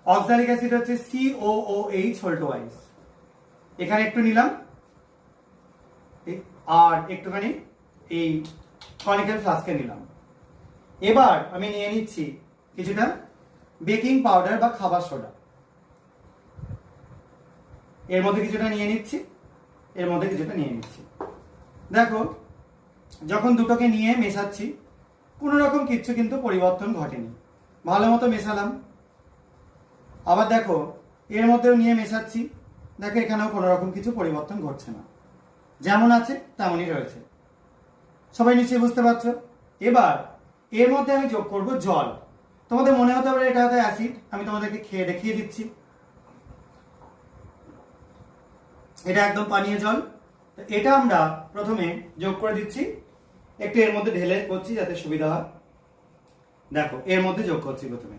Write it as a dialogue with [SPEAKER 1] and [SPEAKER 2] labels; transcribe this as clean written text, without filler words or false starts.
[SPEAKER 1] Oxalic acid হচ্ছে COOH whole twice. এখানে একটু নিলাম আর একটুখানি এই কনিক্যাল ফ্লাস্কে নিলাম। এবার আমি নিয়ে নিচ্ছি কিছুটা বেকিং পাউডার বা খাবার সোডা, এর মধ্যে কিছুটা নিয়ে নিচ্ছি, এর মধ্যে কিছুটা নিয়ে নিচ্ছি। দেখো যখন দুটোকে নিয়ে মেশাচ্ছি কোনো রকম কিচ্ছু কিন্তু পরিবর্তন ঘটেনি, ভালো মতো মেশালাম। আবার দেখো এর মধ্যেও নিয়ে মেশাচ্ছি, দেখো এখানেও কোনো রকম কিছু পরিবর্তন ঘটছে না, যেমন আছে তেমনই রয়েছে। সবাই নিশ্চয়ই বুঝতে পারছো। এবার এর মধ্যে আমি যোগ করব জল। তোমাদের মনে হতে পারে এটা হয়তো অ্যাসিড, আমি তোমাদেরকে খেয়ে দেখিয়ে দিচ্ছি। এটা একদম পানীয় জল। এটা আমরা প্রথমে যোগ করে দিচ্ছি, একটু এর মধ্যে ঢেলে করছি যাতে সুবিধা হয়। দেখো এর মধ্যে যোগ করছি প্রথমে।